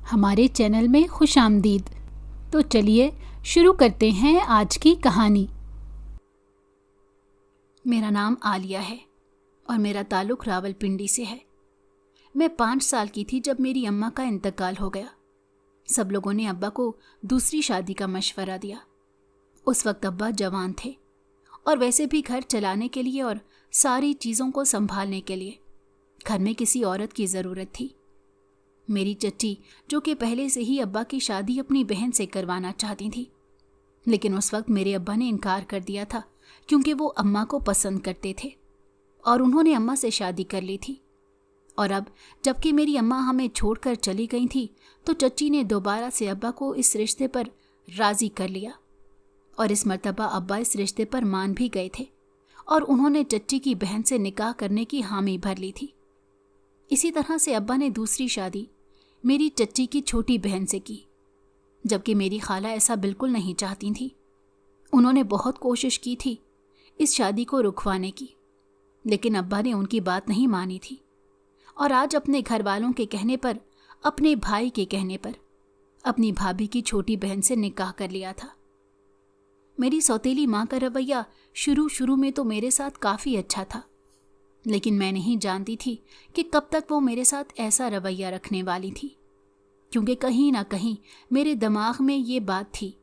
हमारे चैनल में खुश आमदीद। तो चलिए शुरू करते हैं आज की कहानी। मेरा नाम आलिया है और मेरा ताल्लुक़ रावलपिंडी से है। मैं 5 साल की थी जब मेरी अम्मा का इंतकाल हो गया। सब लोगों ने अब्बा को दूसरी शादी का मशवरा दिया। उस वक्त अब्बा जवान थे और वैसे भी घर चलाने के लिए और सारी चीज़ों को संभालने के लिए घर में किसी औरत की ज़रूरत थी। मेरी चच्ची, जो कि पहले से ही अब्बा की शादी अपनी बहन से करवाना चाहती थी, लेकिन उस वक्त मेरे अब्बा ने इनकार कर दिया था क्योंकि वो अम्मा को पसंद करते थे और उन्होंने अम्मा से शादी कर ली थी। और अब जबकि मेरी अम्मा हमें छोड़कर चली गई थी तो चच्ची ने दोबारा से अब्बा को इस रिश्ते पर राज़ी कर लिया और इस मर्तबा अब्बा इस रिश्ते पर मान भी गए थे और उन्होंने चच्ची की बहन से निकाह करने की हामी भर ली थी। इसी तरह से अब्बा ने दूसरी शादी मेरी चच्ची की छोटी बहन से की, जबकि मेरी खाला ऐसा बिल्कुल नहीं चाहती थी। उन्होंने बहुत कोशिश की थी इस शादी को रुकवाने की, लेकिन अब्बा ने उनकी बात नहीं मानी थी और आज अपने घर वालों के कहने पर, अपने भाई के कहने पर अपनी भाभी की छोटी बहन से निकाह कर लिया था। मेरी सौतेली माँ का रवैया शुरू में तो मेरे साथ काफ़ी अच्छा था, लेकिन मैं नहीं जानती थी कि कब तक वो मेरे साथ ऐसा रवैया रखने वाली थी, क्योंकि कहीं ना कहीं मेरे दिमाग में ये बात थी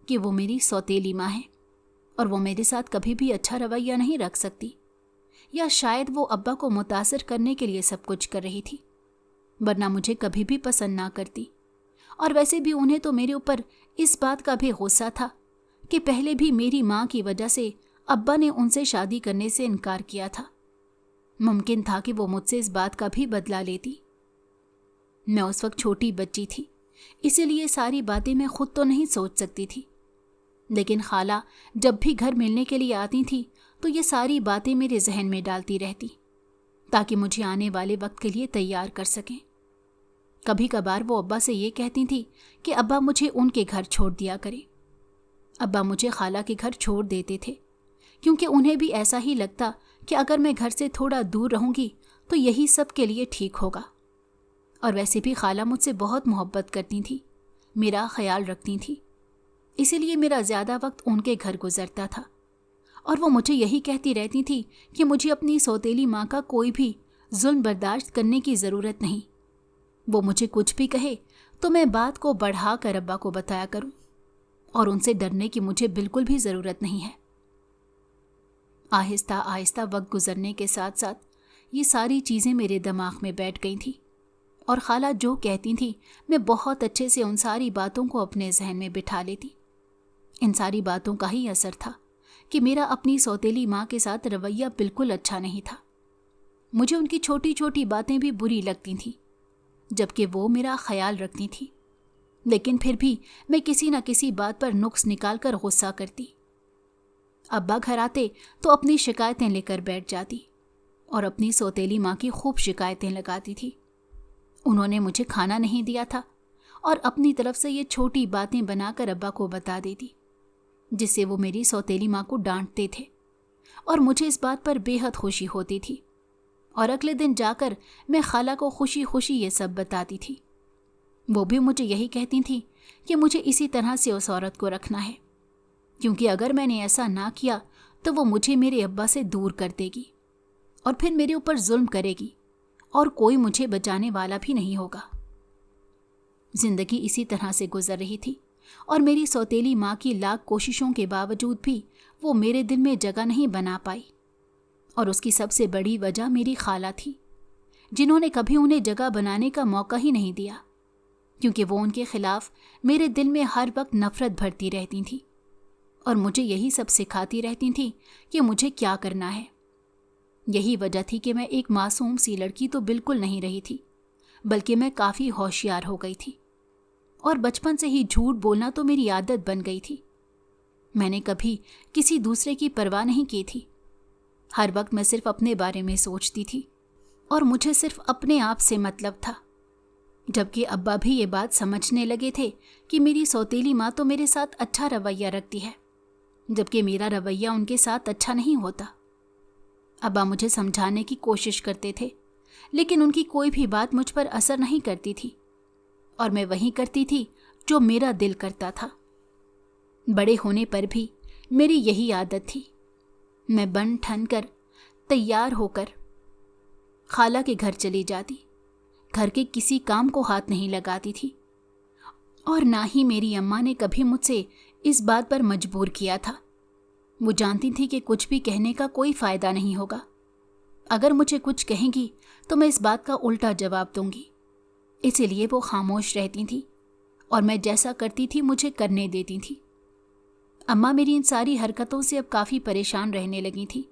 कि वो मेरी सौतेली माँ है और वो मेरे साथ कभी भी अच्छा रवैया नहीं रख सकती, या शायद वो अब्बा को मुतासिर करने के लिए सब कुछ कर रही थी, वरना मुझे कभी भी पसंद ना करती। और वैसे भी उन्हें तो मेरे ऊपर इस बात का भी गुस्सा था कि पहले भी मेरी माँ की वजह से अब्बा ने उनसे शादी करने से इनकार किया था। मुमकिन था कि वो मुझसे इस बात का भी बदला लेती। मैं उस वक्त छोटी बच्ची थी, इसीलिए सारी बातें मैं खुद तो नहीं सोच सकती थी, लेकिन खाला जब भी घर मिलने के लिए आती थी तो ये सारी बातें मेरे जहन में डालती रहती ताकि मुझे आने वाले वक्त के लिए तैयार कर सकें। कभी कभार वो अब्बा से ये कहती थी कि अब्बा मुझे उनके घर छोड़ दिया करे। अब्बा मुझे खाला के घर छोड़ देते थे क्योंकि उन्हें भी ऐसा ही लगता कि अगर मैं घर से थोड़ा दूर रहूंगी तो यही सब के लिए ठीक होगा। और वैसे भी खाला मुझसे बहुत मोहब्बत करती थी, मेरा ख्याल रखती थी, इसीलिए मेरा ज़्यादा वक्त उनके घर गुजरता था। और वो मुझे यही कहती रहती थी कि मुझे अपनी सौतेली माँ का कोई भी जुल्म बर्दाश्त करने की ज़रूरत नहीं। वो मुझे कुछ भी कहे तो मैं बात को बढ़ा कर अब्बा को बताया करूँ और उनसे डरने की मुझे बिल्कुल भी ज़रूरत नहीं है। आहिस्ता आहिस्ता वक्त गुजरने के साथ साथ ये सारी चीज़ें मेरे दिमाग में बैठ गई थी और खाला जो कहती थी मैं बहुत अच्छे से उन सारी बातों को अपने जहन में बिठा लेती। इन सारी बातों का ही असर था कि मेरा अपनी सौतेली माँ के साथ रवैया बिल्कुल अच्छा नहीं था। मुझे उनकी छोटी छोटी बातें भी बुरी लगती थीं, जबकि वो मेरा ख्याल रखती थी, लेकिन फिर भी मैं किसी न किसी बात पर नुक्स निकाल कर गुस्सा करती। अब्बा घर आते तो अपनी शिकायतें लेकर बैठ जाती और अपनी सौतेली माँ की खूब शिकायतें लगाती थी। उन्होंने मुझे खाना नहीं दिया था और अपनी तरफ से ये छोटी बातें बनाकर अब्बा को बता देती, जिससे वो मेरी सौतेली माँ को डांटते थे और मुझे इस बात पर बेहद खुशी होती थी। और अगले दिन जाकर मैं खाला को खुशी खुशी ये सब बताती थी। वो भी मुझे यही कहती थी कि मुझे इसी तरह से उस औरत को रखना है, क्योंकि अगर मैंने ऐसा ना किया तो वो मुझे मेरे अब्बा से दूर कर देगी और फिर मेरे ऊपर जुल्म करेगी और कोई मुझे बचाने वाला भी नहीं होगा। जिंदगी इसी तरह से गुजर रही थी और मेरी सौतेली माँ की लाख कोशिशों के बावजूद भी वो मेरे दिल में जगह नहीं बना पाई। और उसकी सबसे बड़ी वजह मेरी खाला थी, जिन्होंने कभी उन्हें जगह बनाने का मौका ही नहीं दिया, क्योंकि वो उनके खिलाफ मेरे दिल में हर वक्त नफरत भरती रहती थी और मुझे यही सब सिखाती रहती थी कि मुझे क्या करना है। यही वजह थी कि मैं एक मासूम सी लड़की तो बिल्कुल नहीं रही थी, बल्कि मैं काफ़ी होशियार हो गई थी और बचपन से ही झूठ बोलना तो मेरी आदत बन गई थी। मैंने कभी किसी दूसरे की परवाह नहीं की थी। हर वक्त मैं सिर्फ अपने बारे में सोचती थी और मुझे सिर्फ अपने आप से मतलब था, जबकि अब्बा भी ये बात समझने लगे थे कि मेरी सौतेली माँ तो मेरे साथ अच्छा रवैया रखती है, जबकि मेरा रवैया उनके साथ अच्छा नहीं होता। अब्बा मुझे समझाने की कोशिश करते थे, लेकिन उनकी कोई भी बात मुझ पर असर नहीं करती थी और मैं वही करती थी जो मेरा दिल करता था। बड़े होने पर भी मेरी यही आदत थी। मैं बन ठन कर तैयार होकर खाला के घर चली जाती, घर के किसी काम को हाथ नहीं लगाती थी, और ना ही मेरी अम्मा ने कभी मुझसे इस बात पर मजबूर किया था। वो जानती थी कि कुछ भी कहने का कोई फ़ायदा नहीं होगा। अगर मुझे कुछ कहेंगी तो मैं इस बात का उल्टा जवाब दूंगी, इसीलिए वो खामोश रहती थी और मैं जैसा करती थी मुझे करने देती थी। अम्मा मेरी इन सारी हरकतों से अब काफ़ी परेशान रहने लगी थी,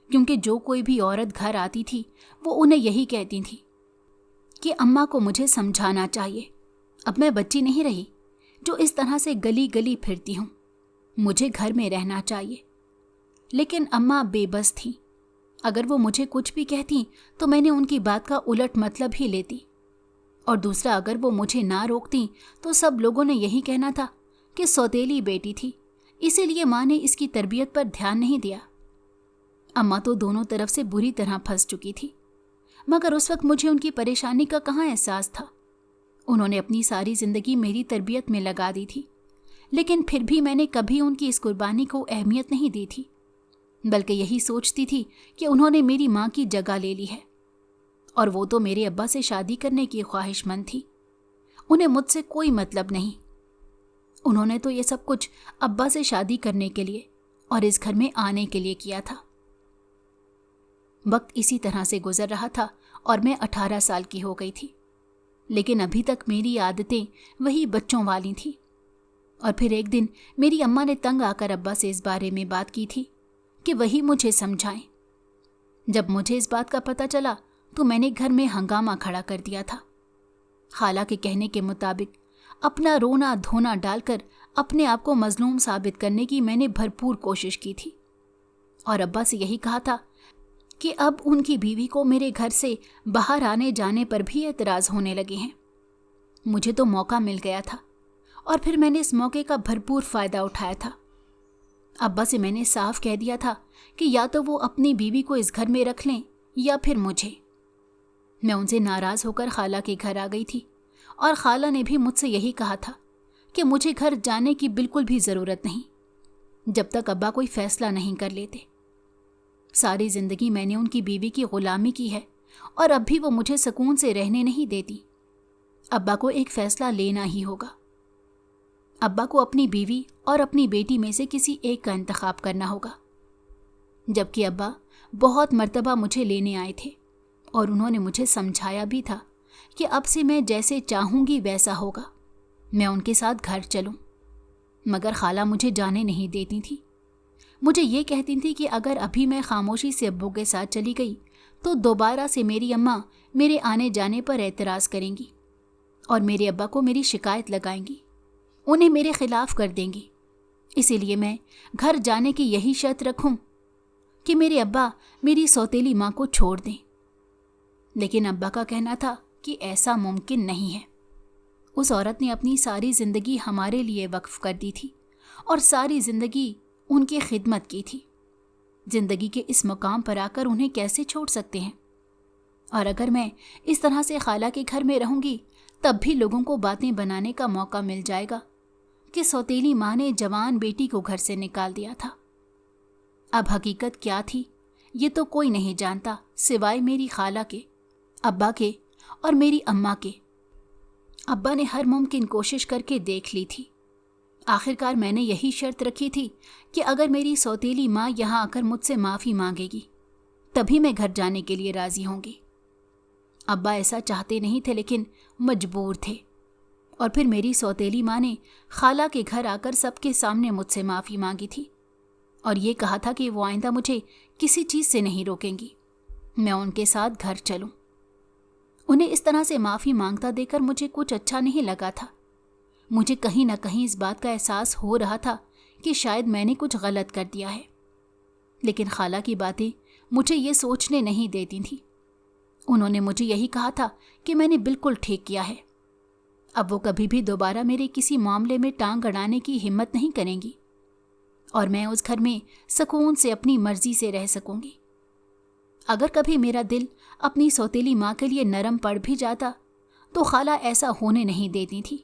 क्योंकि जो कोई भी औरत घर आती थी वो उन्हें यही कहती थी कि अम्मा को मुझे समझाना चाहिए, अब मैं बच्ची नहीं रही जो इस तरह से गली गली फिरती हूँ, मुझे घर में रहना चाहिए। लेकिन अम्मा बेबस थी। अगर वो मुझे कुछ भी कहती तो मैंने उनकी बात का उलट मतलब ही लेती, और दूसरा, अगर वो मुझे ना रोकती तो सब लोगों ने यही कहना था कि सौतेली बेटी थी, इसीलिए माँ ने इसकी तरबियत पर ध्यान नहीं दिया। अम्मा तो दोनों तरफ से बुरी तरह फंस चुकी थी, मगर उस वक्त मुझे उनकी परेशानी का कहाँ एहसास था। उन्होंने अपनी सारी जिंदगी मेरी तरबियत में लगा दी थी, लेकिन फिर भी मैंने कभी उनकी इस कुर्बानी को अहमियत नहीं दी थी, बल्कि यही सोचती थी कि उन्होंने मेरी माँ की जगह ले ली है, और वो तो मेरे अब्बा से शादी करने की ख्वाहिशमंद थी। उन्हें मुझसे कोई मतलब नहीं। उन्होंने तो ये सब कुछ अब्बा से शादी करने के लिए और इस घर में आने के लिए किया था। वक्त इसी तरह से गुजर रहा था और मैं 18 साल की हो गई थी, लेकिन अभी तक मेरी आदतें वही बच्चों वाली थीं। और फिर एक दिन मेरी अम्मा ने तंग आकर अब्बा से इस बारे में बात की थी कि वही मुझे समझाएं। जब मुझे इस बात का पता चला तो मैंने घर में हंगामा खड़ा कर दिया था। खाला के कहने के मुताबिक अपना रोना धोना डालकर अपने आप को मजलूम साबित करने की मैंने भरपूर कोशिश की थी, और अब्बा से यही कहा था कि अब उनकी बीवी को मेरे घर से बाहर आने जाने पर भी एतराज़ होने लगे हैं। मुझे तो मौका मिल गया था और फिर मैंने इस मौके का भरपूर फ़ायदा उठाया था। अब्बा से मैंने साफ कह दिया था कि या तो वो अपनी बीवी को इस घर में रख लें या फिर मुझे। मैं उनसे नाराज़ होकर खाला के घर आ गई थी, और खाला ने भी मुझसे यही कहा था कि मुझे घर जाने की बिल्कुल भी ज़रूरत नहीं, जब तक अब्बा कोई फ़ैसला नहीं कर लेते। सारी ज़िंदगी मैंने उनकी बीवी की ग़ुलामी की है, और अब भी वो मुझे सुकून से रहने नहीं देती। अब्बा को एक फ़ैसला लेना ही होगा। अब्बा को अपनी बीवी और अपनी बेटी में से किसी एक का इंतखाब करना होगा। जबकि अब्बा बहुत मर्तबा मुझे लेने आए थे, और उन्होंने मुझे समझाया भी था कि अब से मैं जैसे चाहूँगी वैसा होगा, मैं उनके साथ घर चलूँ। मगर खाला मुझे जाने नहीं देती थी। मुझे ये कहती थी कि अगर अभी मैं खामोशी से अब्बू के साथ चली गई तो दोबारा से मेरी अम्मा मेरे आने जाने पर एतराज़ करेंगी और मेरे अब्बा को मेरी शिकायत लगाएंगी, उन्हें मेरे खिलाफ कर देंगी। इसीलिए मैं घर जाने की यही शर्त रखूं कि मेरे अब्बा मेरी सौतेली माँ को छोड़ दें। लेकिन अब्बा का कहना था कि ऐसा मुमकिन नहीं है। उस औरत ने अपनी सारी ज़िंदगी हमारे लिए वक्फ कर दी थी और सारी ज़िंदगी उनकी खिदमत की थी। ज़िंदगी के इस मुकाम पर आकर उन्हें कैसे छोड़ सकते हैं? और अगर मैं इस तरह से खाला के घर में रहूँगी तब भी लोगों को बातें बनाने का मौका मिल जाएगा कि सौतेली माँ ने जवान बेटी को घर से निकाल दिया था। अब हकीकत क्या थी ये तो कोई नहीं जानता सिवाय मेरी खाला के, अब्बा के और मेरी अम्मा के। अब्बा ने हर मुमकिन कोशिश करके देख ली थी। आखिरकार मैंने यही शर्त रखी थी कि अगर मेरी सौतेली माँ यहाँ आकर मुझसे माफ़ी मांगेगी तभी मैं घर जाने के लिए राज़ी होंगी। अब्बा ऐसा चाहते नहीं थे लेकिन मजबूर थे, और फिर मेरी सौतेली माँ ने खाला के घर आकर सबके सामने मुझसे माफ़ी मांगी थी और ये कहा था कि वो आइंदा मुझे किसी चीज़ से नहीं रोकेंगी, मैं उनके साथ घर चलूं। उन्हें इस तरह से माफ़ी मांगता देखकर मुझे कुछ अच्छा नहीं लगा था। मुझे कहीं ना कहीं इस बात का एहसास हो रहा था कि शायद मैंने कुछ गलत कर दिया है, लेकिन खाला की बातें मुझे ये सोचने नहीं देती थी। उन्होंने मुझे यही कहा था कि मैंने बिल्कुल ठीक किया है। अब वो कभी भी दोबारा मेरे किसी मामले में टांग अड़ाने की हिम्मत नहीं करेंगी और मैं उस घर में सुकून से अपनी मर्जी से रह सकूंगी। अगर कभी मेरा दिल अपनी सौतेली माँ के लिए नरम पड़ भी जाता تو खाला ऐसा होने नहीं देती थी।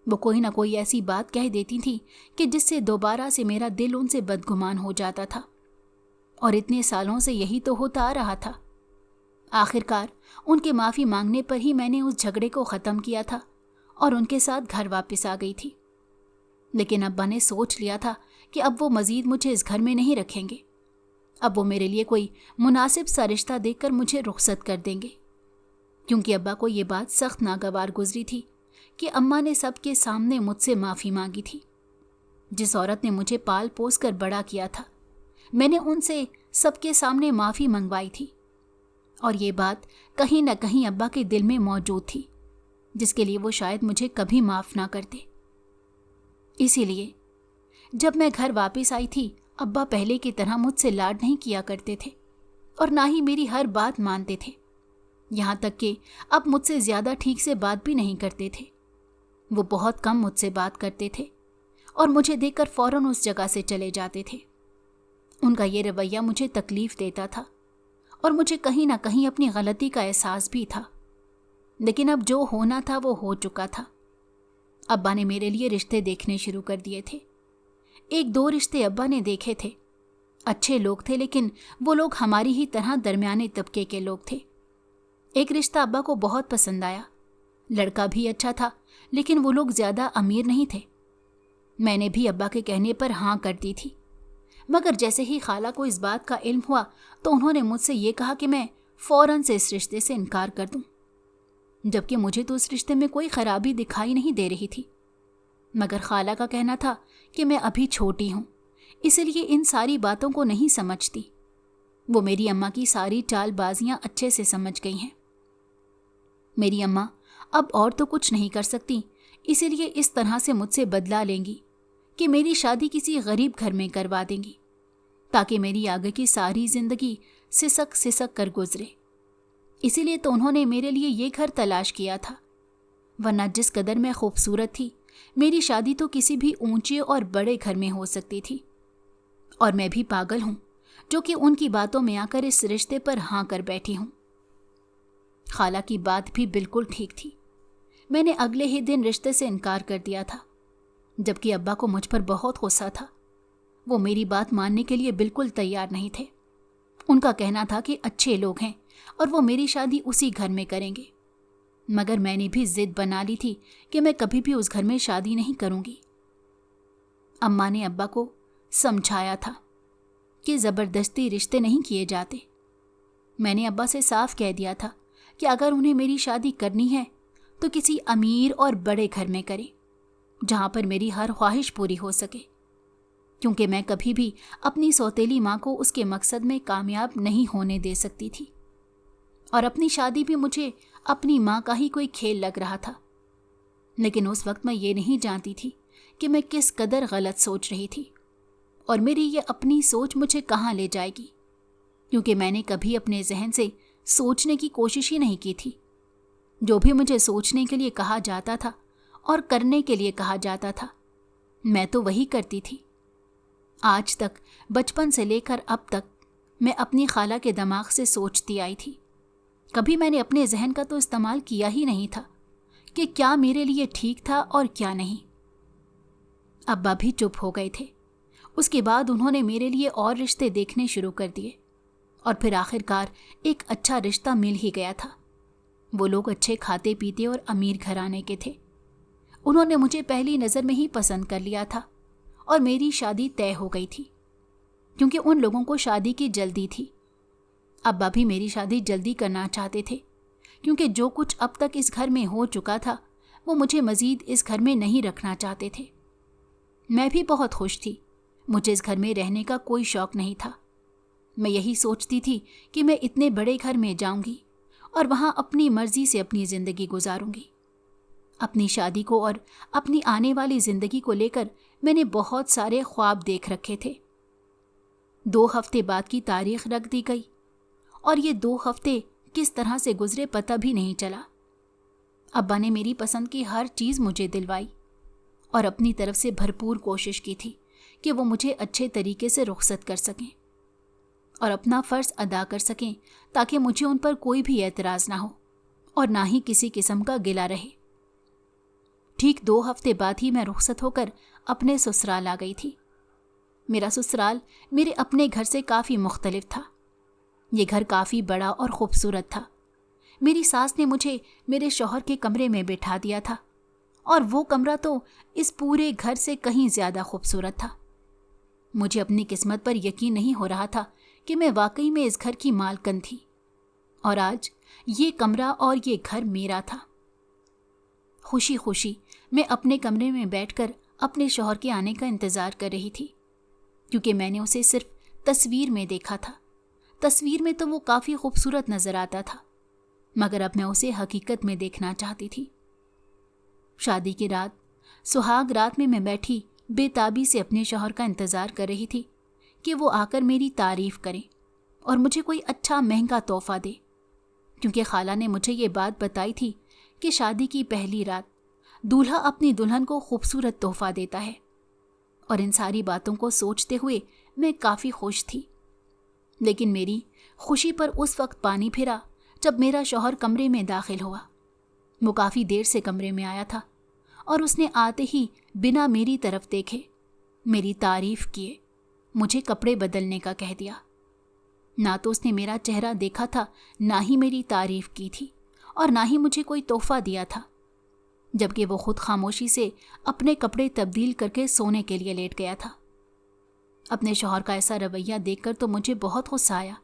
वो कोई ना कोई ऐसी बात कह देती थी कि जिससे दोबारा से मेरा दिल उनसे बदगुमान हो जाता था, और इतने सालों से यही तो होता आ रहा था। आखिरकार उनके माफ़ी मांगने पर ही मैंने उस झगड़े को ख़त्म किया था और उनके साथ घर वापस आ गई थी। लेकिन अब्बा ने सोच लिया था कि अब वो मज़ीद मुझे इस घर में नहीं रखेंगे। अब वो मेरे लिए कोई मुनासिब सा रिश्ता देखकर मुझे रुखसत कर देंगे, क्योंकि अब्बा को ये बात सख्त नागवार गुजरी थी कि अम्मा ने सबके सामने मुझसे माफ़ी मांगी थी। जिस औरत ने मुझे पाल पोस कर बड़ा किया था, मैंने उनसे सबके सामने माफ़ी मंगवाई थी, और ये बात कहीं न कहीं अब्बा के दिल में मौजूद थी, जिसके लिए वो शायद मुझे कभी माफ़ ना करते। इसीलिए जब मैं घर वापस आई थी, अब्बा पहले की तरह मुझसे लाड नहीं किया करते थे और ना ही मेरी हर बात मानते थे। यहाँ तक कि अब मुझसे ज़्यादा ठीक से बात भी नहीं करते थे। वो बहुत कम मुझसे बात करते थे और मुझे देखकर फ़ौरन उस जगह से चले जाते थे। उनका ये रवैया मुझे तकलीफ़ देता था और मुझे कहीं ना कहीं अपनी गलती का एहसास भी था। लेकिन अब जो होना था वो हो चुका था। अब्बा ने मेरे लिए रिश्ते देखने शुरू कर दिए थे। 1-2 रिश्ते अब्बा ने देखे थे। अच्छे लोग थे, लेकिन वो लोग हमारी ही तरह दरमियाने तबके के लोग थे। एक रिश्ता अब्बा को बहुत पसंद आया। लड़का भी अच्छा था, लेकिन वो लोग ज़्यादा अमीर नहीं थे। मैंने भी अब्बा के कहने पर हाँ कर दी थी, मगर जैसे ही खाला को इस बात का इल्म हुआ तो उन्होंने मुझसे ये कहा कि मैं फ़ौरन से इस रिश्ते से इनकार कर दूं, जबकि मुझे तो उस रिश्ते में कोई ख़राबी दिखाई नहीं दे रही थी। मगर खाला का कहना था कि मैं अभी छोटी हूँ, इसलिए इन सारी बातों को नहीं समझती। वो मेरी अम्मा की सारी चालबाजियाँ अच्छे से समझ गई हैं। मेरी अम्मा अब और तो कुछ नहीं कर सकती, इसीलिए इस तरह से मुझसे बदला लेंगी कि मेरी शादी किसी गरीब घर में करवा देंगी, ताकि मेरी आगे की सारी ज़िंदगी सिसक सिसक कर गुजरे। इसीलिए तो उन्होंने मेरे लिए ये घर तलाश किया था, वरना जिस कदर मैं खूबसूरत थी, मेरी शादी तो किसी भी ऊंचे और बड़े घर में हो सकती थी। और मैं भी पागल हूँ जो कि उनकी बातों में आकर इस रिश्ते पर हाँ कर बैठी हूँ। खाला की बात भी बिल्कुल ठीक थी। मैंने अगले ही दिन रिश्ते से इनकार कर दिया था, जबकि अब्बा को मुझ पर बहुत गुस्सा था। वो मेरी बात मानने के लिए बिल्कुल तैयार नहीं थे। उनका कहना था कि अच्छे लोग हैं और वो मेरी शादी उसी घर में करेंगे, मगर मैंने भी जिद बना ली थी कि मैं कभी भी उस घर में शादी नहीं करूंगी। अम्मा ने अब्बा को समझाया था कि ज़बरदस्ती रिश्ते नहीं किए जाते। मैंने अब्बा से साफ कह दिया था कि अगर उन्हें मेरी शादी करनी है तो किसी अमीर और बड़े घर में करें, जहाँ पर मेरी हर ख्वाहिश पूरी हो सके, क्योंकि मैं कभी भी अपनी सौतेली माँ को उसके मकसद में कामयाब नहीं होने दे सकती थी। और अपनी शादी भी मुझे अपनी माँ का ही कोई खेल लग रहा था। लेकिन उस वक्त मैं ये नहीं जानती थी कि मैं किस कदर गलत सोच रही थी और मेरी ये अपनी सोच मुझे कहाँ ले जाएगी, क्योंकि मैंने कभी अपने जहन से सोचने की कोशिश ही नहीं की थी। जो भी मुझे सोचने के लिए कहा जाता था और करने के लिए कहा जाता था, मैं तो वही करती थी। आज तक, बचपन से लेकर अब तक, मैं अपनी खाला के दिमाग से सोचती आई थी। कभी मैंने अपने जहन का तो इस्तेमाल किया ही नहीं था कि क्या मेरे लिए ठीक था और क्या नहीं। अब्बा भी चुप हो गए थे। उसके बाद उन्होंने मेरे लिए और रिश्ते देखने शुरू कर दिए और फिर आखिरकार एक अच्छा रिश्ता मिल ही गया था। वो लोग अच्छे खाते पीते और अमीर घराने के थे। उन्होंने मुझे पहली नज़र में ही पसंद कर लिया था और मेरी शादी तय हो गई थी, क्योंकि उन लोगों को शादी की जल्दी थी। अब्बा भी मेरी शादी जल्दी करना चाहते थे, क्योंकि जो कुछ अब तक इस घर में हो चुका था वो मुझे मज़ीद इस घर में नहीं रखना चाहते थे। मैं भी बहुत खुश थी। मुझे इस घर में रहने का कोई शौक़ नहीं था। मैं यही सोचती थी कि मैं इतने बड़े घर में जाऊंगी और वहाँ अपनी मर्जी से अपनी ज़िंदगी गुजारूंगी। अपनी शादी को और अपनी आने वाली ज़िंदगी को लेकर मैंने बहुत सारे ख्वाब देख रखे थे। 2 हफ्ते बाद की तारीख रख दी गई और ये 2 हफ्ते किस तरह से गुजरे पता भी नहीं चला। अब्बा ने मेरी पसंद की हर चीज़ मुझे दिलवाई और अपनी तरफ से भरपूर कोशिश की थी कि वो मुझे अच्छे तरीके से रुखसत कर सकें और अपना फ़र्ज़ अदा कर सकें, ताकि मुझे उन पर कोई भी एतराज़ ना हो और ना ही किसी किस्म का गिला रहे। ठीक 2 हफ्ते बाद ही मैं रुखसत होकर अपने ससुराल आ गई थी। मेरा ससुराल मेरे अपने घर से काफ़ी मुख्तलिफ था। ये घर काफ़ी बड़ा और खूबसूरत था। मेरी सास ने मुझे मेरे शौहर के कमरे में बिठा दिया था, और वो कमरा तो इस पूरे घर से कहीं ज़्यादा खूबसूरत था। मुझे अपनी किस्मत पर यकीन नहीं हो रहा था कि मैं वाकई में इस घर की मालकिन थी, और आज ये कमरा और ये घर मेरा था। खुशी खुशी मैं अपने कमरे में बैठकर अपने शौहर के आने का इंतज़ार कर रही थी, क्योंकि मैंने उसे सिर्फ तस्वीर में देखा था। तस्वीर में तो वो काफ़ी खूबसूरत नज़र आता था, मगर अब मैं उसे हकीकत में देखना चाहती थी। शादी की रात, सुहाग रात में मैं बैठी बेताबी से अपने शौहर का इंतज़ार कर रही थी कि वो आकर मेरी तारीफ़ करें और मुझे कोई अच्छा महंगा तोहफ़ा दे, क्योंकि खाला ने मुझे ये बात बताई थी कि शादी की पहली रात दूल्हा अपनी दुल्हन को खूबसूरत तोहफ़ा देता है। और इन सारी बातों को सोचते हुए मैं काफ़ी खुश थी। लेकिन मेरी खुशी पर उस वक्त पानी फिरा जब मेरा शौहर कमरे में दाखिल हुआ। वो काफ़ी देर से कमरे में आया था, और उसने आते ही बिना मेरी तरफ देखे मेरी तारीफ़ किए मुझे कपड़े बदलने का कह दिया। ना तो उसने मेरा चेहरा देखा था, ना ही मेरी तारीफ़ की थी, और ना ही मुझे कोई तोहफ़ा दिया था, जबकि वो खुद खामोशी से अपने कपड़े तब्दील करके सोने के लिए लेट गया था। अपने शौहर का ऐसा रवैया देखकर तो मुझे बहुत गुस्सा आया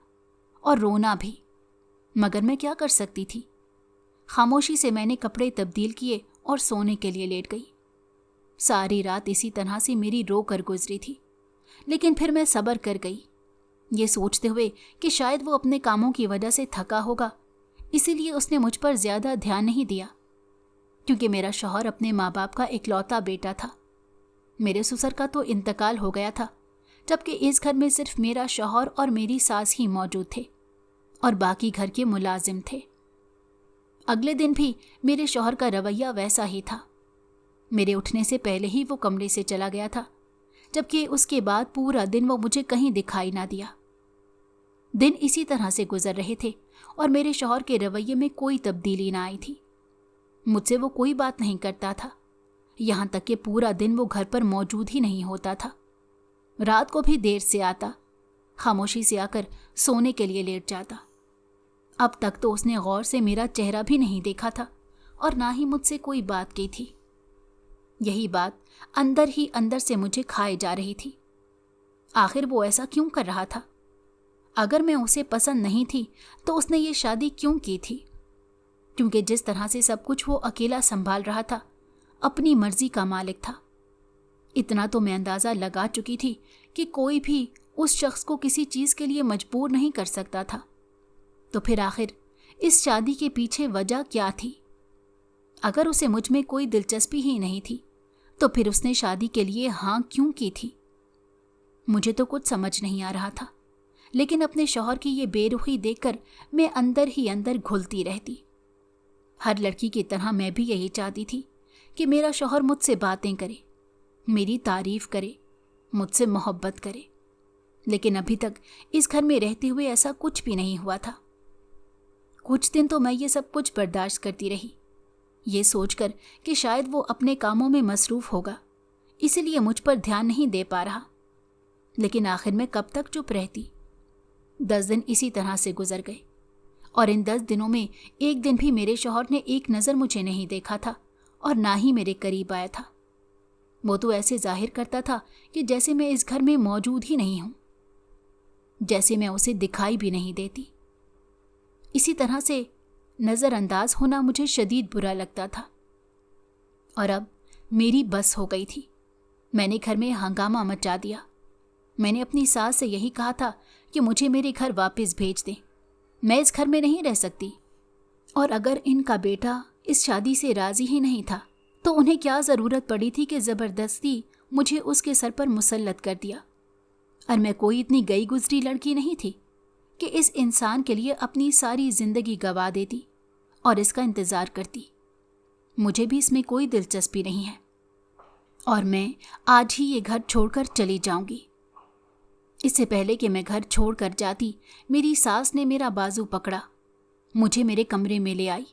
और रोना भी, मगर मैं क्या कर सकती थी। खामोशी से मैंने कपड़े तब्दील किए और सोने के लिए लेट गई। सारी रात इसी तरह से मेरी रो कर गुजरी थी, लेकिन फिर मैं सब्र कर गई, ये सोचते हुए कि शायद वो अपने कामों की वजह से थका होगा, इसीलिए उसने मुझ पर ज़्यादा ध्यान नहीं दिया, क्योंकि मेरा शौहर अपने माँ बाप का इकलौता बेटा था। मेरे ससुर का तो इंतकाल हो गया था, जबकि इस घर में सिर्फ मेरा शौहर और मेरी सास ही मौजूद थे, और बाकी घर के मुलाजिम थे। अगले दिन भी मेरे शौहर का रवैया वैसा ही था। मेरे उठने से पहले ही वो कमरे से चला गया था, जबकि उसके बाद पूरा दिन वो मुझे कहीं दिखाई ना दिया। दिन इसी तरह से गुजर रहे थे और मेरे शौहर के रवैये में कोई तब्दीली ना आई थी। मुझसे वो कोई बात नहीं करता था, यहाँ तक कि पूरा दिन वो घर पर मौजूद ही नहीं होता था। रात को भी देर से आता, खामोशी से आकर सोने के लिए लेट जाता। अब तक तो उसने गौर से मेरा चेहरा भी नहीं देखा था और ना ही मुझसे कोई बात की थी। यही बात अंदर ही अंदर से मुझे खाए जा रही थी। आखिर वो ऐसा क्यों कर रहा था? अगर मैं उसे पसंद नहीं थी तो उसने ये शादी क्यों की थी? क्योंकि जिस तरह से सब कुछ वो अकेला संभाल रहा था, अपनी मर्जी का मालिक था। इतना तो मैं अंदाज़ा लगा चुकी थी कि कोई भी उस शख्स को किसी चीज़ के लिए मजबूर नहीं कर सकता था। तो फिर आखिर इस शादी के पीछे वजह क्या थी? अगर उसे मुझ में कोई दिलचस्पी ही नहीं थी, तो फिर उसने शादी के लिए हाँ क्यों की थी? मुझे तो कुछ समझ नहीं आ रहा था, लेकिन अपने शौहर की ये बेरुखी देखकर मैं अंदर ही अंदर घुलती रहती। हर लड़की की तरह मैं भी यही चाहती थी कि मेरा शौहर मुझसे बातें करे, मेरी तारीफ करे, मुझसे मोहब्बत करे। लेकिन अभी तक इस घर में रहते हुए ऐसा कुछ भी नहीं हुआ था। कुछ दिन तो मैं ये सब कुछ बर्दाश्त करती रही, ये सोचकर कि शायद वो अपने कामों में मसरूफ होगा, इसलिए मुझ पर ध्यान नहीं दे पा रहा। लेकिन आखिर में कब तक चुप रहती? 10 दिन इसी तरह से गुजर गए, और इन 10 दिनों में एक दिन भी मेरे शौहर ने एक नज़र मुझे नहीं देखा था और ना ही मेरे करीब आया था। वो तो ऐसे जाहिर करता था कि जैसे मैं इस घर में मौजूद ही नहीं हूँ, जैसे मैं उसे दिखाई भी नहीं देती। इसी तरह से नज़रअंदाज होना मुझे शदीद बुरा लगता था। और अब मेरी बस हो गई थी। मैंने घर में हंगामा मचा दिया। मैंने अपनी सास से यही कहा था कि मुझे मेरे घर वापस भेज दें, मैं इस घर में नहीं रह सकती। और अगर इनका बेटा इस शादी से राज़ी ही नहीं था, तो उन्हें क्या ज़रूरत पड़ी थी कि ज़बरदस्ती मुझे उसके सर पर मुसल्लत कर दिया। और मैं कोई इतनी गई गुजरी लड़की नहीं थी कि इस इंसान के लिए अपनी सारी ज़िंदगी गंवा देती और इसका इंतज़ार करती। मुझे भी इसमें कोई दिलचस्पी नहीं है, और मैं आज ही ये घर छोड़कर चली जाऊंगी। इससे पहले कि मैं घर छोड़कर जाती, मेरी सास ने मेरा बाजू पकड़ा, मुझे मेरे कमरे में ले आई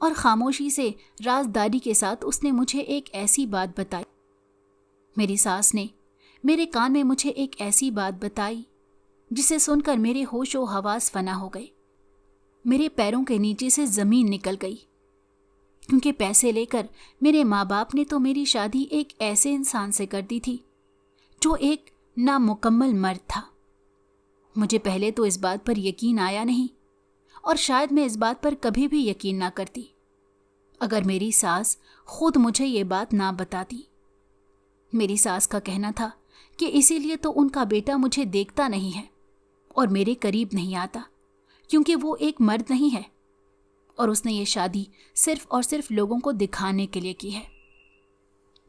اور خاموشی سے رازداری کے ساتھ اس نے مجھے ایک ایسی بات بتائی. میری ساس نے میرے کان میں مجھے ایک ایسی بات بتائی جسے سن کر میرے ہوش و حواس فنا ہو گئے. میرے پیروں کے نیچے سے زمین نکل گئی، کیونکہ پیسے لے کر میرے ماں باپ نے تو میری شادی ایک ایسے انسان سے کر دی تھی جو ایک نامکمل مرد تھا. مجھے پہلے تو اس بات پر یقین آیا نہیں، اور شاید میں اس بات پر کبھی بھی یقین نہ کرتی اگر میری ساس خود مجھے یہ بات نہ بتاتی. میری ساس کا کہنا تھا کہ اسی لیے تو ان کا بیٹا مجھے دیکھتا نہیں ہے اور میرے قریب نہیں آتا، کیونکہ وہ ایک مرد نہیں ہے، اور اس نے یہ شادی صرف اور صرف لوگوں کو دکھانے کے لیے کی ہے.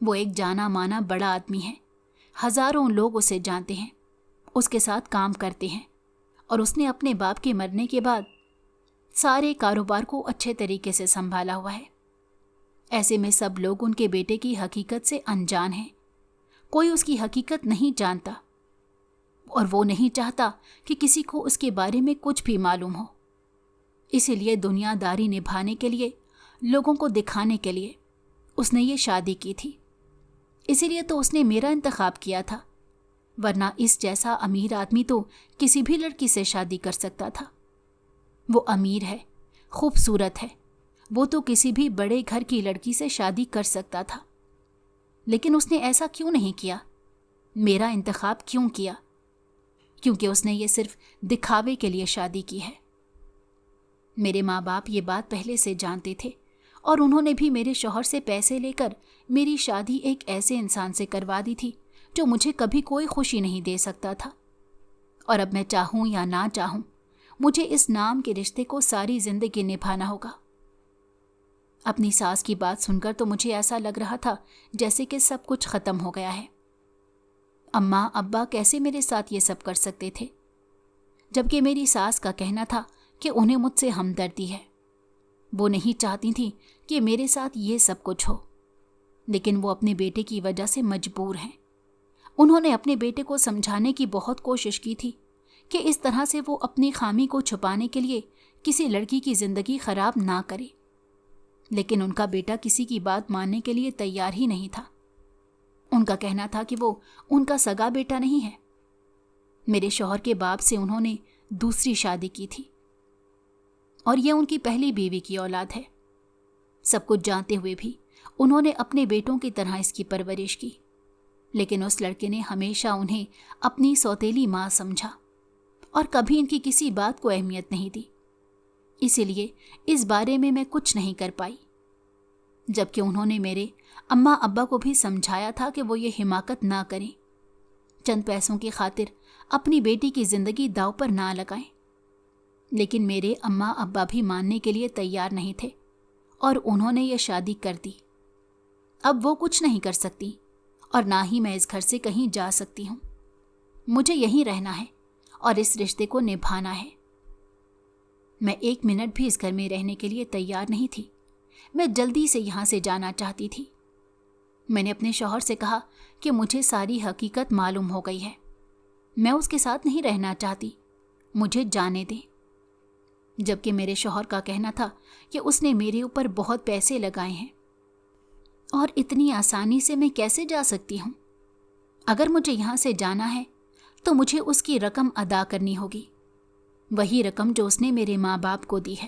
وہ ایک جانا مانا بڑا آدمی ہے، ہزاروں لوگ اسے جانتے ہیں، اس کے ساتھ کام کرتے ہیں، اور اس نے اپنے باپ کے مرنے کے بعد سارے کاروبار کو اچھے طریقے سے سنبھالا ہوا ہے. ایسے میں سب لوگ ان کے بیٹے کی حقیقت سے انجان ہیں. کوئی اس کی حقیقت نہیں جانتا، اور وہ نہیں چاہتا کہ کسی کو اس کے بارے میں کچھ بھی معلوم ہو. اسی لیے دنیا داری نبھانے کے لیے، لوگوں کو دکھانے کے لیے اس نے یہ شادی کی تھی. اسی لیے تو اس نے میرا انتخاب کیا تھا، ورنہ اس جیسا امیر آدمی تو کسی بھی لڑکی سے شادی کر سکتا تھا. وہ امیر ہے، خوبصورت ہے، وہ تو کسی بھی بڑے گھر کی لڑکی سے شادی کر سکتا تھا. لیکن اس نے ایسا کیوں نہیں کیا؟ میرا انتخاب کیوں کیا؟ کیونکہ اس نے یہ صرف دکھاوے کے لیے شادی کی ہے. میرے ماں باپ یہ بات پہلے سے جانتے تھے، اور انہوں نے بھی میرے شوہر سے پیسے لے کر میری شادی ایک ایسے انسان سے کروا دی تھی جو مجھے کبھی کوئی خوشی نہیں دے سکتا تھا. اور اب میں چاہوں یا نہ چاہوں، مجھے اس نام کے رشتے کو ساری زندگی نبھانا ہوگا. اپنی ساس کی بات سن کر تو مجھے ایسا لگ رہا تھا جیسے کہ سب کچھ ختم ہو گیا ہے. اماں ابا کیسے میرے ساتھ یہ سب کر سکتے تھے؟ جبکہ میری ساس کا کہنا تھا کہ انہیں مجھ سے ہمدردی ہے. وہ نہیں چاہتی تھیں کہ میرے ساتھ یہ سب کچھ ہو، لیکن وہ اپنے بیٹے کی وجہ سے مجبور ہیں. انہوں نے اپنے بیٹے کو سمجھانے کی بہت کوشش کی تھی کہ اس طرح سے وہ اپنی خامی کو چھپانے کے لیے کسی لڑکی کی زندگی خراب نہ کرے، لیکن ان کا بیٹا کسی کی بات ماننے کے لیے تیار ہی نہیں تھا. ان کا کہنا تھا کہ وہ ان کا سگا بیٹا نہیں ہے. میرے شوہر کے باپ سے انہوں نے دوسری شادی کی تھی، اور یہ ان کی پہلی بیوی کی اولاد ہے. سب کچھ جانتے ہوئے بھی انہوں نے اپنے بیٹوں کی طرح اس کی پرورش کی، لیکن اس لڑکے نے ہمیشہ انہیں اپنی سوتیلی ماں سمجھا اور کبھی ان کی کسی بات کو اہمیت نہیں دی. اسی لیے اس بارے میں کچھ نہیں کر پائی، جبکہ انہوں نے میرے اماں ابا کو بھی سمجھایا تھا کہ وہ یہ حماقت نہ کریں، چند پیسوں کی خاطر اپنی بیٹی کی زندگی داؤ پر نہ لگائیں. لیکن میرے اماں ابا بھی ماننے کے لیے تیار نہیں تھے، اور انہوں نے یہ شادی کر دی. اب وہ کچھ نہیں کر سکتی، اور نہ ہی میں اس گھر سے کہیں جا سکتی ہوں. مجھے یہیں رہنا ہے اور اس رشتے کو نبھانا ہے. میں ایک منٹ بھی اس گھر میں رہنے کے لیے تیار نہیں تھی. میں جلدی سے یہاں سے جانا چاہتی تھی. میں نے اپنے شوہر سے کہا کہ مجھے ساری حقیقت معلوم ہو گئی ہے، میں اس کے ساتھ نہیں رہنا چاہتی، مجھے جانے دیں. جبکہ میرے شوہر کا کہنا تھا کہ اس نے میرے اوپر بہت پیسے لگائے ہیں، اور اتنی آسانی سے میں کیسے جا سکتی ہوں؟ اگر مجھے یہاں سے جانا ہے تو مجھے اس کی رقم ادا کرنی ہوگی، وہی رقم جو اس نے میرے ماں باپ کو دی ہے.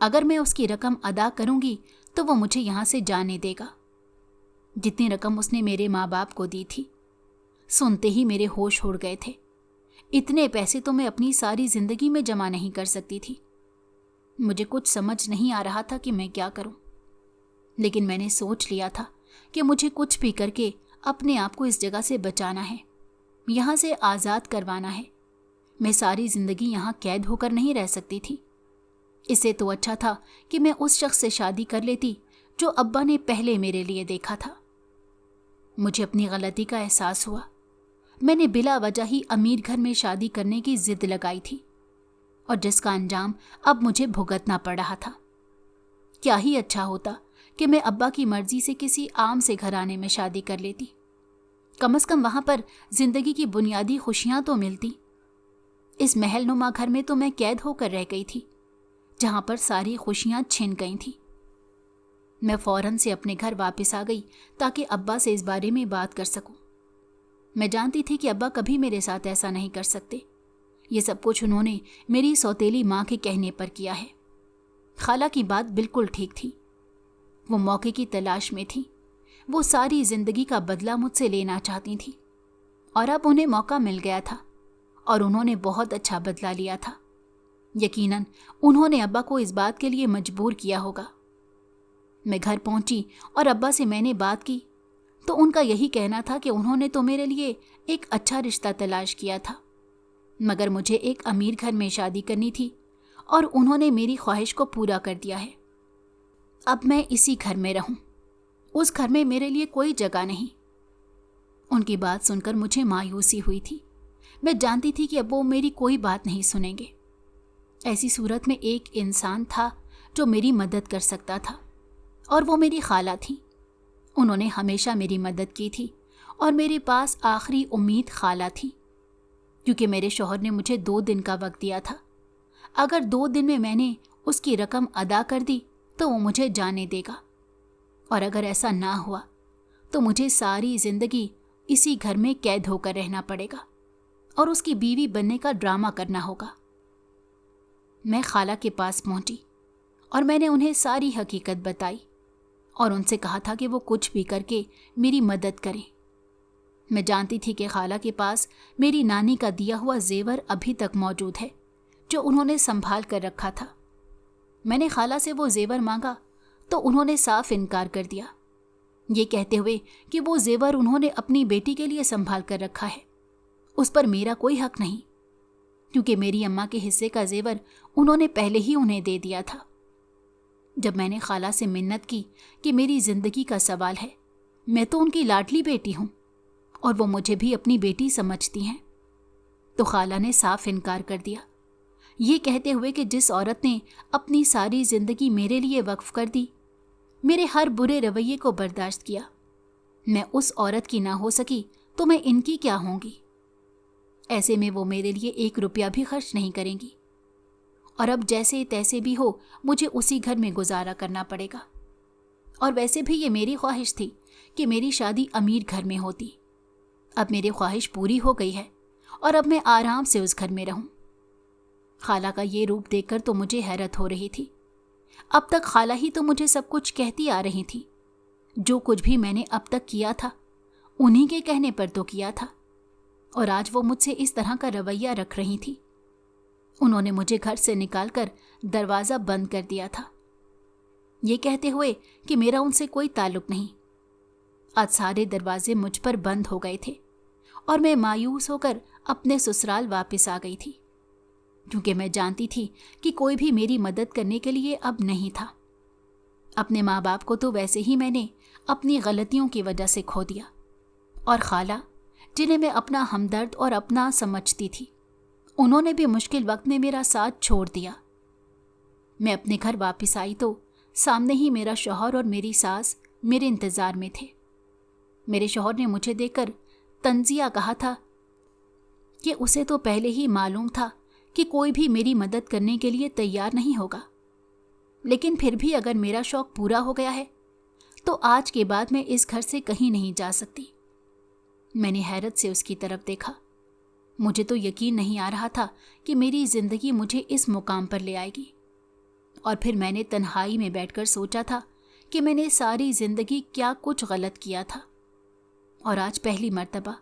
اگر میں اس کی رقم ادا کروں گی تو وہ مجھے یہاں سے جانے دے گا. جتنی رقم اس نے میرے ماں باپ کو دی تھی، سنتے ہی میرے ہوش اڑ گئے تھے. اتنے پیسے تو میں اپنی ساری زندگی میں جمع نہیں کر سکتی تھی. مجھے کچھ سمجھ نہیں آ رہا تھا کہ میں کیا کروں، لیکن میں نے سوچ لیا تھا کہ مجھے کچھ بھی کر کے اپنے آپ کو اس جگہ سے بچانا ہے، یہاں سے آزاد کروانا ہے. میں ساری زندگی یہاں قید ہو کر نہیں رہ سکتی تھی. اس سے تو اچھا تھا کہ میں اس شخص سے شادی کر لیتی جو ابا نے پہلے میرے لیے دیکھا تھا. مجھے اپنی غلطی کا احساس ہوا. میں نے بلا وجہ ہی امیر گھر میں شادی کرنے کی ضد لگائی تھی، اور جس کا انجام اب مجھے بھگتنا پڑ رہا تھا. کیا ہی اچھا ہوتا کہ میں ابا کی مرضی سے کسی عام سے گھرانے میں شادی کر لیتی. کم از کم وہاں پر زندگی کی بنیادی خوشیاں تو ملتی. اس محل نما گھر میں تو میں قید ہو کر رہ گئی تھی. जहाँ पर सारी खुशियाँ छिन गई थीं। मैं फौरन से अपने घर वापस आ गई ताकि अब्बा से इस बारे में बात कर सकूं। मैं जानती थी कि अब्बा कभी मेरे साथ ऐसा नहीं कर सकते। ये सब कुछ उन्होंने मेरी सौतेली माँ के कहने पर किया है। खाला की बात बिल्कुल ठीक थी। वो मौके की तलाश में थी। वो सारी जिंदगी का बदला मुझसे लेना चाहती थी और अब उन्हें मौका मिल गया था और उन्होंने बहुत अच्छा बदला लिया था। यकीनन उन्होंने अब्बा को इस बात के लिए मजबूर किया होगा। मैं घर पहुंची और अब्बा से मैंने बात की तो उनका यही कहना था कि उन्होंने तो मेरे लिए एक अच्छा रिश्ता तलाश किया था, मगर मुझे एक अमीर घर में शादी करनी थी और उन्होंने मेरी ख्वाहिश को पूरा कर दिया है। अब मैं इसी घर में रहूं, उस घर में मेरे लिए कोई जगह नहीं। उनकी बात सुनकर मुझे मायूसी हुई थी। मैं जानती थी कि अब वो मेरी कोई बात नहीं सुनेंगे। ऐसी सूरत में एक इंसान था जो मेरी मदद कर सकता था और वो मेरी खाला थी। उन्होंने हमेशा मेरी मदद की थी और मेरे पास आखिरी उम्मीद खाला थी, क्योंकि मेरे शौहर ने मुझे 2 दिन का वक्त दिया था। अगर 2 दिन में मैंने उसकी रकम अदा कर दी तो वो मुझे जाने देगा, और अगर ऐसा ना हुआ तो मुझे सारी जिंदगी इसी घर में कैद होकर रहना पड़ेगा और उसकी बीवी बनने का ड्रामा करना होगा। मैं खाला के पास पहुंची और मैंने उन्हें सारी हकीकत बताई और उनसे कहा था कि वो कुछ भी करके मेरी मदद करें। मैं जानती थी कि खाला के पास मेरी नानी का दिया हुआ जेवर अभी तक मौजूद है, जो उन्होंने संभाल कर रखा था। मैंने खाला से वो जेवर मांगा तो उन्होंने साफ इनकार कर दिया, ये कहते हुए कि वो जेवर उन्होंने अपनी बेटी के लिए संभाल कर रखा है, उस पर मेरा कोई हक नहीं, क्योंकि मेरी अम्मा के हिस्से का जेवर उन्होंने पहले ही उन्हें दे दिया था। जब मैंने खाला से मिन्नत की कि मेरी जिंदगी का सवाल है, मैं तो उनकी लाडली बेटी हूं और वो मुझे भी अपनी बेटी समझती हैं, तो खाला ने साफ इनकार कर दिया, ये कहते हुए कि जिस औरत ने अपनी सारी जिंदगी मेरे लिए वक्फ कर दी, मेरे हर बुरे रवैये को बर्दाश्त किया, मैं उस औरत की ना हो सकी तो मैं इनकी क्या होंगी। ऐसे में वो मेरे लिए 1 रुपया भी खर्च नहीं करेंगी और अब जैसे तैसे भी हो मुझे उसी घर में गुजारा करना पड़ेगा। और वैसे भी ये मेरी ख्वाहिश थी कि मेरी शादी अमीर घर में होती। अब मेरी ख्वाहिश पूरी हो गई है और अब मैं आराम से उस घर में रहूं। खाला का ये रूप देखकर तो मुझे हैरत हो रही थी। अब तक खाला ही तो मुझे सब कुछ कहती आ रही थी। जो कुछ भी मैंने अब तक किया था उन्हीं के कहने पर तो किया था, और आज वो मुझसे इस तरह का रवैया रख रही थी। उन्होंने मुझे घर से निकालकर दरवाज़ा बंद कर दिया था, ये कहते हुए कि मेरा उनसे कोई ताल्लुक नहीं। आज सारे दरवाजे मुझ पर बंद हो गए थे और मैं मायूस होकर अपने ससुराल वापस आ गई थी, क्योंकि मैं जानती थी कि कोई भी मेरी मदद करने के लिए अब नहीं था। अपने माँ बाप को तो वैसे ही मैंने अपनी गलतियों की वजह से खो दिया, और खाला जिन्हें मैं अपना हमदर्द और अपना समझती थी, उन्होंने भी मुश्किल वक्त में मेरा साथ छोड़ दिया। मैं अपने घर वापस आई तो सामने ही मेरा शौहर और मेरी सास मेरे इंतज़ार में थे। मेरे शौहर ने मुझे देखकर तंजिया कहा था कि उसे तो पहले ही मालूम था कि कोई भी मेरी मदद करने के लिए तैयार नहीं होगा, लेकिन फिर भी अगर मेरा शौक पूरा हो गया है तो आज के बाद मैं इस घर से कहीं नहीं जा सकती। मैंने हैरत से उसकी तरफ देखा। मुझे तो यकीन नहीं आ रहा था कि मेरी जिंदगी मुझे इस मुकाम पर ले आएगी। और फिर मैंने तन्हाई में बैठकर सोचा था कि मैंने सारी जिंदगी क्या कुछ गलत किया था, और आज पहली मर्तबा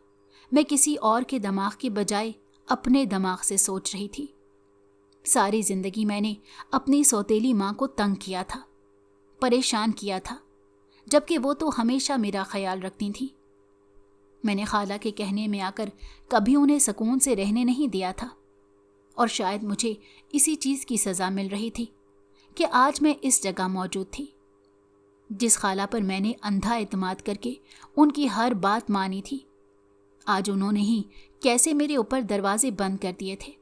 मैं किसी और के दिमाग के बजाय अपने दिमाग से सोच रही थी। सारी जिंदगी मैंने अपनी सौतेली माँ को तंग किया था, परेशान किया था, जबकि वो तो हमेशा मेरा ख्याल रखती थी। मैंने खाला के कहने में आकर कभी उन्हें सुकून से रहने नहीं दिया था, और शायद मुझे इसी चीज़ की सज़ा मिल रही थी कि आज मैं इस जगह मौजूद थी। जिस खाला पर मैंने अंधा एतमाद करके उनकी हर बात मानी थी, आज उन्होंने ही कैसे मेरे ऊपर दरवाजे बंद कर दिए थे,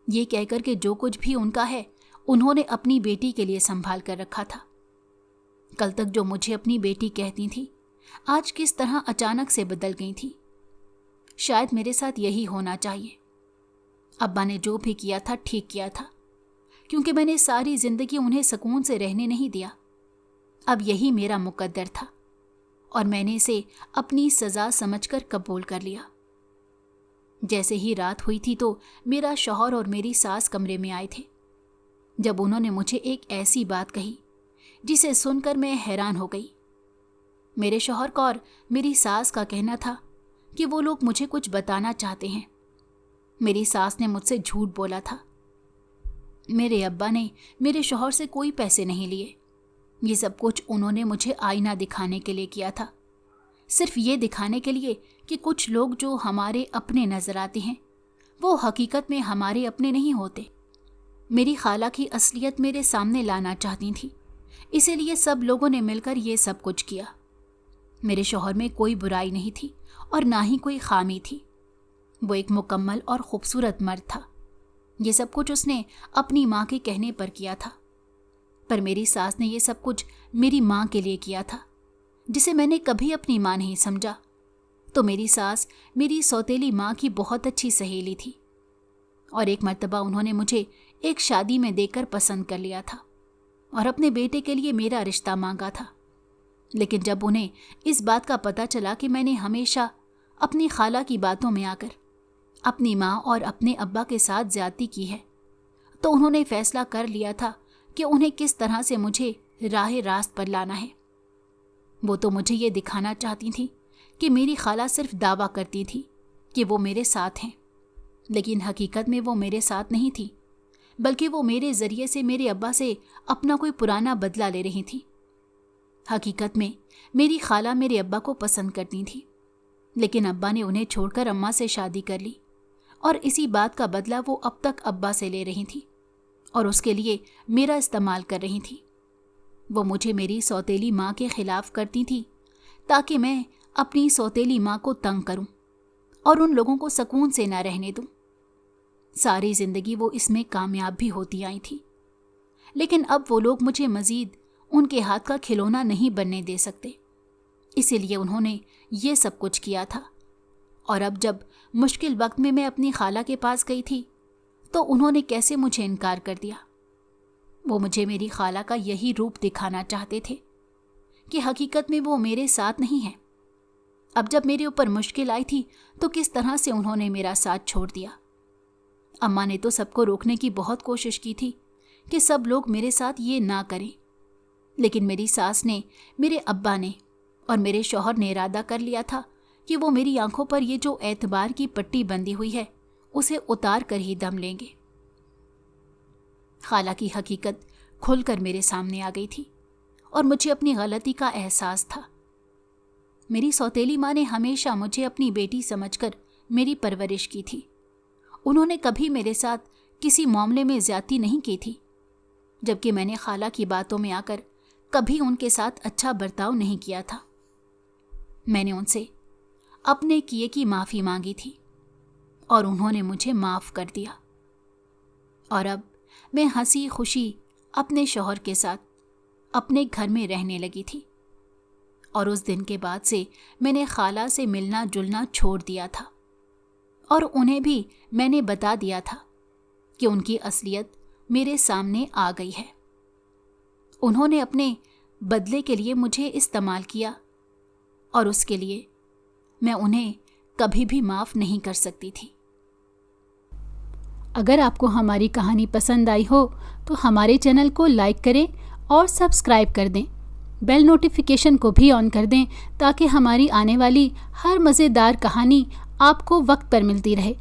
ये कहकर कि जो कुछ भी उनका है उन्होंने अपनी बेटी के लिए संभाल कर रखा था। कल तक जो मुझे अपनी बेटी कहती थी, आज किस तरह अचानक से बदल गई थी। शायद मेरे साथ यही होना चाहिए। अब्बा ने जो भी किया था ठीक किया था, क्योंकि मैंने सारी जिंदगी उन्हें सुकून से रहने नहीं दिया। अब यही मेरा मुकद्दर था और मैंने इसे अपनी सज़ा समझकर कबूल कर लिया। जैसे ही रात हुई थी तो मेरा शौहर और मेरी सास कमरे में आए थे। जब उन्होंने मुझे एक ऐसी बात कही जिसे सुनकर मैं हैरान हो गई। मेरे शौहर का और मेरी सास का कहना था कि वो लोग मुझे कुछ बताना चाहते हैं। मेरी सास ने मुझसे झूठ बोला था। मेरे अब्बा ने मेरे शौहर से कोई पैसे नहीं लिए। ये सब कुछ उन्होंने मुझे आईना दिखाने के लिए किया था, सिर्फ ये दिखाने के लिए कि कुछ लोग जो हमारे अपने नजर आते हैं वो हकीकत में हमारे अपने नहीं होते। मेरी खाला की असलियत मेरे सामने लाना चाहती थी, इसीलिए सब लोगों ने मिलकर ये सब कुछ किया। मेरे शौहर में कोई बुराई नहीं थी और ना ही कोई खामी थी। वो एक मुकम्मल और खूबसूरत मर्द था। ये सब कुछ उसने अपनी माँ के कहने पर किया था, पर मेरी सास ने ये सब कुछ मेरी माँ के लिए किया था, जिसे मैंने कभी अपनी माँ नहीं समझा। तो मेरी सास मेरी सौतेली माँ की बहुत अच्छी सहेली थी और एक मर्तबा उन्होंने मुझे एक शादी में देखकर पसंद कर लिया था और अपने बेटे के लिए मेरा रिश्ता मांगा था। लेकिन जब उन्हें इस बात का पता चला कि मैंने हमेशा अपनी खाला की बातों में आकर अपनी माँ और अपने अब्बा के साथ ज्यादती की है, तो उन्होंने फैसला कर लिया था कि उन्हें किस तरह से मुझे राह रास्त पर लाना है। वो तो मुझे ये दिखाना चाहती थी कि मेरी खाला सिर्फ दावा करती थी कि वो मेरे साथ हैं, लेकिन हकीकत में वो मेरे साथ नहीं थी, बल्कि वो मेरे ज़रिए से मेरे अब्बा से अपना कोई पुराना बदला ले रही थी। हकीकत में मेरी खाला मेरे अब्बा को पसंद करती थी, लेकिन अब्बा ने उन्हें छोड़कर अम्मा से शादी कर ली और इसी बात का बदला वो अब तक अब्बा से ले रही थी और उसके लिए मेरा इस्तेमाल कर रही थी। वो मुझे मेरी सौतेली माँ के खिलाफ करती थी ताकि मैं अपनी सौतेली माँ को तंग करूं और उन लोगों को सुकून से ना रहने दूं। सारी जिंदगी वो इसमें कामयाब भी होती आई थी, लेकिन अब वो लोग मुझे मजीद उनके हाथ का खिलौना नहीं बनने दे सकते, इसीलिए उन्होंने ये सब कुछ किया था। और अब जब मुश्किल वक्त में मैं अपनी खाला के पास गई थी तो उन्होंने कैसे मुझे इनकार कर दिया। वो मुझे मेरी खाला का यही रूप दिखाना चाहते थे कि हकीकत में वो मेरे साथ नहीं है। अब जब मेरे ऊपर मुश्किल आई थी तो किस तरह से उन्होंने मेरा साथ छोड़ दिया। अम्मा ने तो सबको रोकने की बहुत कोशिश की थी कि सब लोग मेरे साथ ये ना करें, लेकिन मेरी सास ने, मेरे अब्बा ने और मेरे शौहर ने इरादा कर लिया था कि वो मेरी आंखों पर ये जो एतबार की पट्टी बंधी हुई है उसे उतार कर ही दम लेंगे। खाला की हकीकत खुलकर मेरे सामने आ गई थी और मुझे अपनी गलती का एहसास था। मेरी सौतेली माँ ने हमेशा मुझे अपनी बेटी समझकर मेरी परवरिश की थी। उन्होंने कभी मेरे साथ किसी मामले में ज्यादती नहीं की थी, जबकि मैंने खाला की बातों में आकर कभी उनके साथ अच्छा बर्ताव नहीं किया था। मैंने उनसे अपने किए की माफ़ी मांगी थी और उन्होंने मुझे माफ़ कर दिया और अब मैं हंसी खुशी अपने शौहर के साथ अपने घर में रहने लगी थी। और उस दिन के बाद से मैंने खाला से मिलना जुलना छोड़ दिया था और उन्हें भी मैंने बता दिया था कि उनकी असलियत मेरे सामने आ गई है। उन्होंने अपने बदले के लिए मुझे इस्तेमाल किया और उसके लिए मैं उन्हें कभी भी माफ़ नहीं कर सकती थी। अगर आपको हमारी कहानी पसंद आई हो तो हमारे चैनल को लाइक करें और सब्सक्राइब कर दें। बेल नोटिफिकेशन को भी ऑन कर दें ताकि हमारी आने वाली हर मज़ेदार कहानी आपको वक्त पर मिलती रहे।